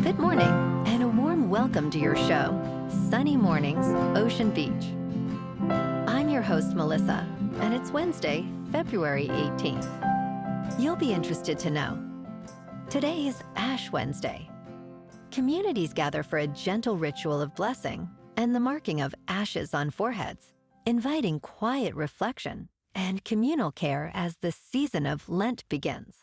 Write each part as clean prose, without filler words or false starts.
Good morning, and a warm welcome to your show, Sunny Mornings, Ocean Beach. I'm your host, Melissa, and it's Wednesday, February 18th. You'll be interested to know. Today is Ash Wednesday. Communities gather for a gentle ritual of blessing and the marking of ashes on foreheads, inviting quiet reflection and communal care as the season of Lent begins.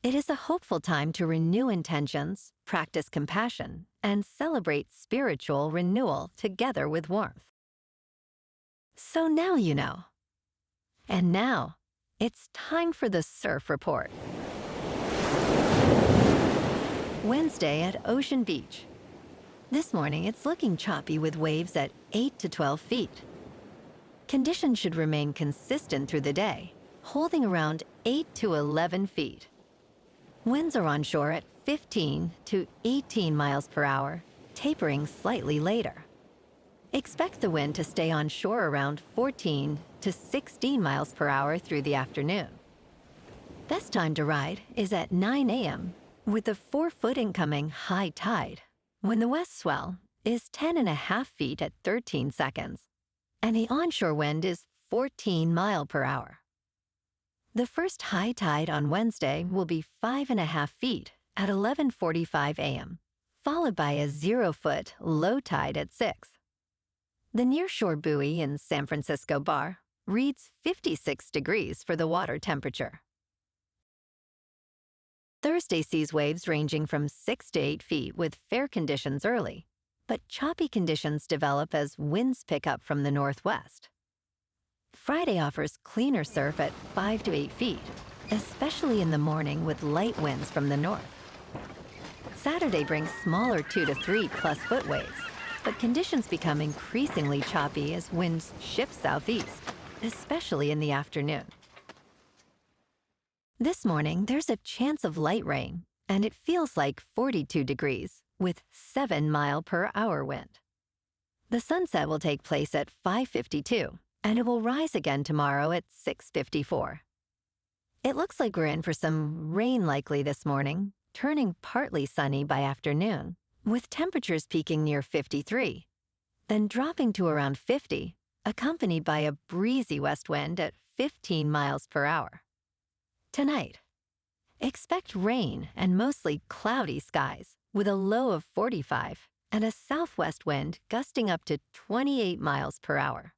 It is a hopeful time to renew intentions, practice compassion, and celebrate spiritual renewal together with warmth. So now you know. And now, it's time for the Surf Report. Wednesday at Ocean Beach. This morning, it's looking choppy with waves at 8 to 12 feet. Conditions should remain consistent through the day, holding around 8 to 11 feet. Winds are onshore at 15 to 18 miles per hour, tapering slightly later. Expect the wind to stay onshore around 14 to 16 miles per hour through the afternoon. Best time to ride is at 9 a.m. with a 4-foot incoming high tide, when the west swell is 10.5 feet at 13 seconds, and the onshore wind is 14 mile per hour. The first high tide on Wednesday will be 5.5 feet at 11:45 a.m., followed by a 0-foot low tide at 6. The nearshore buoy in San Francisco Bar reads 56 degrees for the water temperature. Thursday sees waves ranging from 6 to 8 feet with fair conditions early, but choppy conditions develop as winds pick up from the northwest. Friday offers cleaner surf at 5 to 8 feet, especially in the morning with light winds from the north. Saturday brings smaller 2 to 3 plus foot waves, but conditions become increasingly choppy as winds shift southeast, especially in the afternoon. This morning, there's a chance of light rain, and it feels like 42 degrees with 7 mile per hour wind. The sunset will take place at 5:52. And it will rise again tomorrow at 6:54. It looks like we're in for some rain likely this morning, turning partly sunny by afternoon, with temperatures peaking near 53, then dropping to around 50, accompanied by a breezy west wind at 15 miles per hour. Tonight, expect rain and mostly cloudy skies, with a low of 45 and a southwest wind gusting up to 28 miles per hour.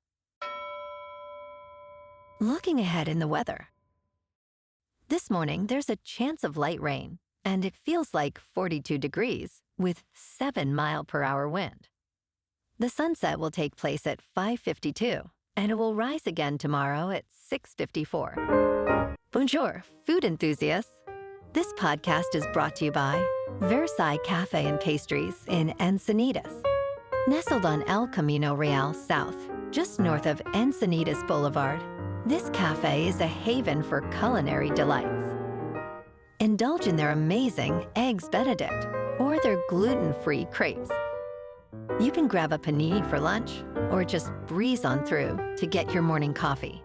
Looking ahead in the weather. This morning, there's a chance of light rain, and it feels like 42 degrees with 7 mile per hour wind. The sunset will take place at 5:52, and it will rise again tomorrow at 6:54. Bonjour, food enthusiasts. This podcast is brought to you by Versailles Cafe and Pastries in Encinitas. Nestled on El Camino Real South, just north of Encinitas Boulevard, this cafe is a haven for culinary delights. Indulge in their amazing Eggs Benedict or their gluten-free crepes. You can grab a panini for lunch or just breeze on through to get your morning coffee.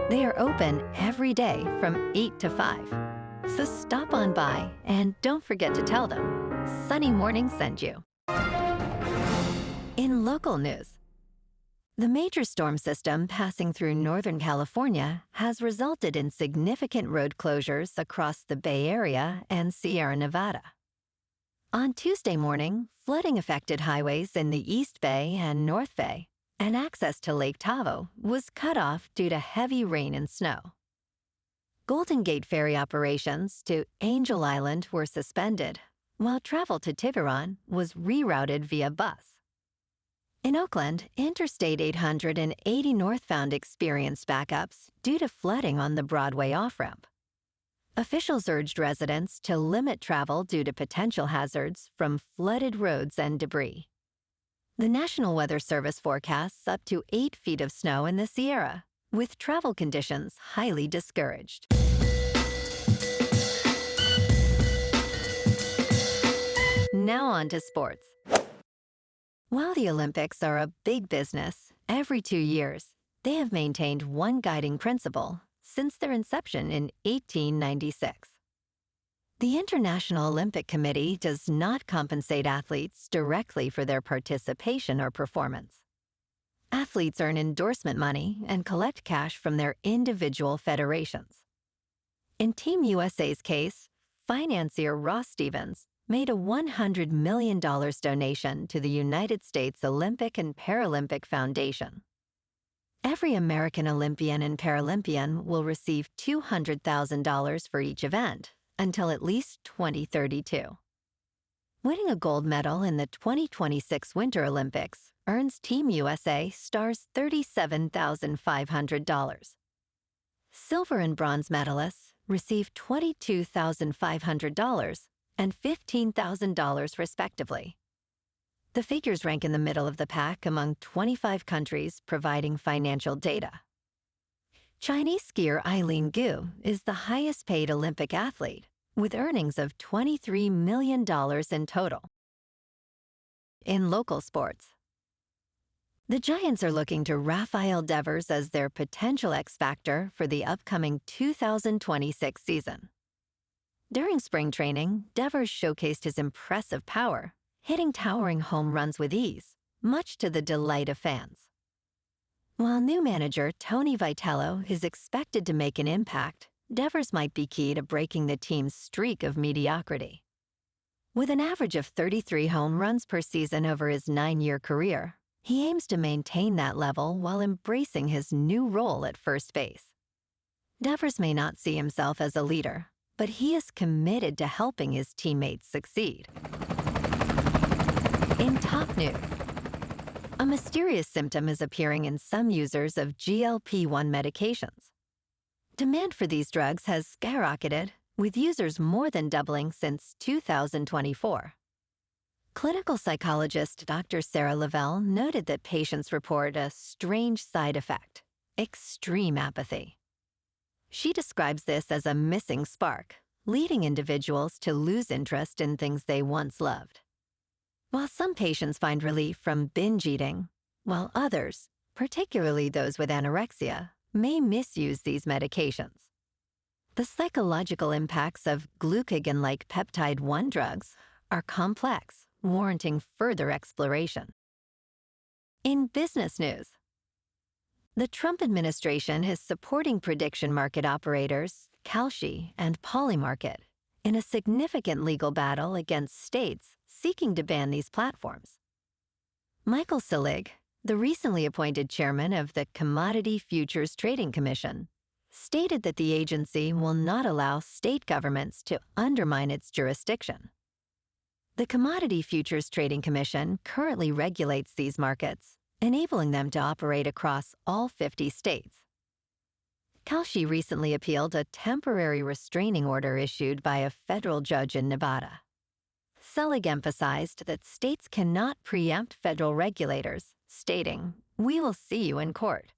They are open every day from 8 to 5. So stop on by and don't forget to tell them Sunny Morning sent you. In local news, the major storm system passing through Northern California has resulted in significant road closures across the Bay Area and Sierra Nevada. On Tuesday morning, flooding affected highways in the East Bay and North Bay, and access to Lake Tahoe was cut off due to heavy rain and snow. Golden Gate ferry operations to Angel Island were suspended, while travel to Tiburon was rerouted via bus. In Oakland, Interstate 880 northbound experienced backups due to flooding on the Broadway off-ramp. Officials urged residents to limit travel due to potential hazards from flooded roads and debris. The National Weather Service forecasts up to 8 feet of snow in the Sierra, with travel conditions highly discouraged. Now on to sports. While the Olympics are a big business, every 2 years, they have maintained one guiding principle since their inception in 1896. The International Olympic Committee does not compensate athletes directly for their participation or performance. Athletes earn endorsement money and collect cash from their individual federations. In Team USA's case, financier Ross Stevens made a $100 million donation to the United States Olympic and Paralympic Foundation. Every American Olympian and Paralympian will receive $200,000 for each event until at least 2032. Winning a gold medal in the 2026 Winter Olympics earns Team USA stars $37,500. Silver and bronze medalists receive $22,500 and $15,000 respectively. The figures rank in the middle of the pack among 25 countries providing financial data. Chinese skier Eileen Gu is the highest-paid Olympic athlete, with earnings of $23 million in total. In local sports, the Giants are looking to Rafael Devers as their potential X factor for the upcoming 2026 season. During spring training, Devers showcased his impressive power, hitting towering home runs with ease, much to the delight of fans. While new manager Tony Vitello is expected to make an impact, Devers might be key to breaking the team's streak of mediocrity. With an average of 33 home runs per season over his 9-year career, he aims to maintain that level while embracing his new role at first base. Devers may not see himself as a leader, but he is committed to helping his teammates succeed. In top news, a mysterious symptom is appearing in some users of GLP-1 medications. Demand for these drugs has skyrocketed, with users more than doubling since 2024. Clinical psychologist Dr. Sarah Lavelle noted that patients report a strange side effect: extreme apathy. She describes this as a missing spark, leading individuals to lose interest in things they once loved. While some patients find relief from binge eating, while others, particularly those with anorexia, may misuse these medications. The psychological impacts of glucagon-like peptide-1 drugs are complex, warranting further exploration. In business news, the Trump administration is supporting prediction market operators, Kalshi and Polymarket, in a significant legal battle against states seeking to ban these platforms. Michael Selig, the recently appointed chairman of the Commodity Futures Trading Commission, stated that the agency will not allow state governments to undermine its jurisdiction. The Commodity Futures Trading Commission currently regulates these markets, enabling them to operate across all 50 states. Kalshi recently appealed a temporary restraining order issued by a federal judge in Nevada. Selig emphasized that states cannot preempt federal regulators, stating, "We will see you in court."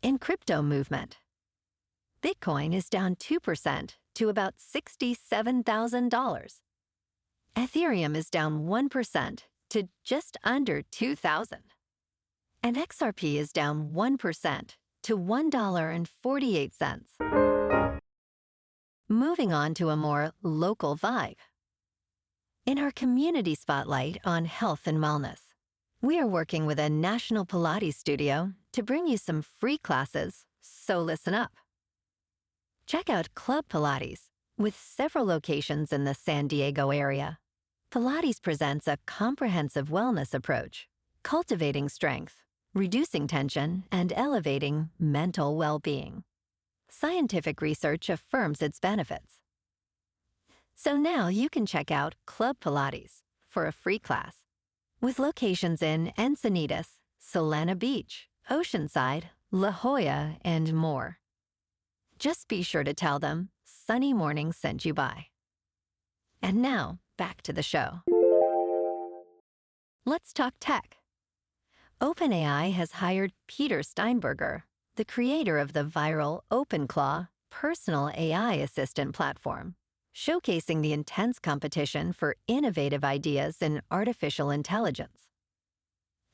In crypto movement, Bitcoin is down 2% to about $67,000. Ethereum is down 1% to just under $2,000. And XRP is down 1% to $1.48. Moving on to a more local vibe. In our community spotlight on health and wellness, we are working with a national Pilates studio to bring you some free classes, so listen up. Check out Club Pilates, with several locations in the San Diego area. Pilates presents a comprehensive wellness approach, cultivating strength, reducing tension, and elevating mental well-being. Scientific research affirms its benefits. So now you can check out Club Pilates for a free class, with locations in Encinitas, Solana Beach, Oceanside, La Jolla, and more. Just be sure to tell them Sunny Morning sent you by. And now, back to the show. Let's talk tech. OpenAI has hired Peter Steinberger, the creator of the viral OpenClaw personal AI assistant platform, showcasing the intense competition for innovative ideas in artificial intelligence.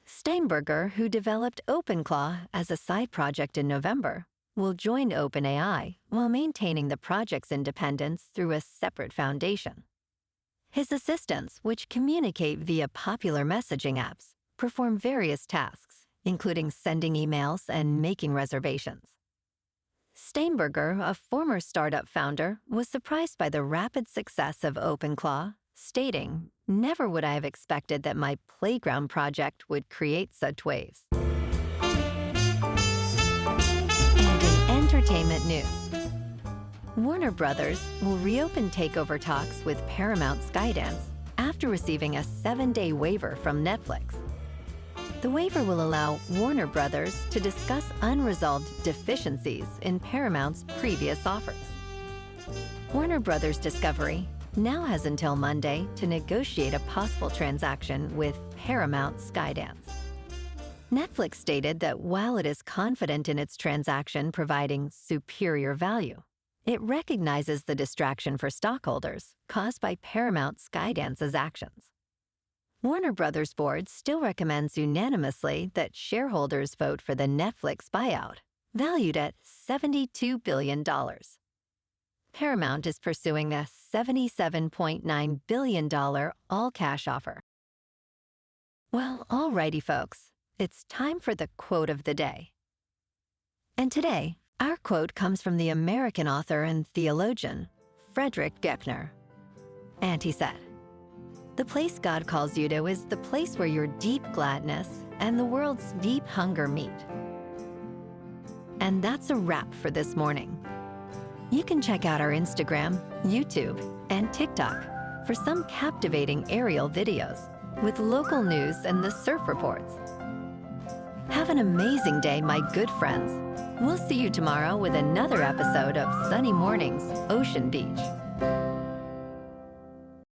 Steinberger, who developed OpenClaw as a side project in November, will join OpenAI while maintaining the project's independence through a separate foundation. His assistants, which communicate via popular messaging apps, perform various tasks, including sending emails and making reservations. Steinberger, a former startup founder, was surprised by the rapid success of OpenClaw, stating, "Never would I have expected that my playground project would create such waves." And in entertainment news, Warner Brothers will reopen takeover talks with Paramount Skydance after receiving a 7-day waiver from Netflix. The waiver will allow Warner Brothers to discuss unresolved deficiencies in Paramount's previous offers. Warner Brothers Discovery now has until Monday to negotiate a possible transaction with Paramount Skydance. Netflix stated that while it is confident in its transaction providing superior value, it recognizes the distraction for stockholders caused by Paramount Skydance's actions. Warner Brothers board still recommends unanimously that shareholders vote for the Netflix buyout, valued at $72 billion. Paramount is pursuing a $77.9 billion all-cash offer. Well, alrighty, folks, it's time for the quote of the day. And today, our quote comes from the American author and theologian, Frederick Buehler. And he said, "The place God calls you to is the place where your deep gladness and the world's deep hunger meet." And that's a wrap for this morning. You can check out our Instagram, YouTube, and TikTok for some captivating aerial videos with local news and the surf reports. Have an amazing day, my good friends. We'll see you tomorrow with another episode of Sunny Mornings, Ocean Beach.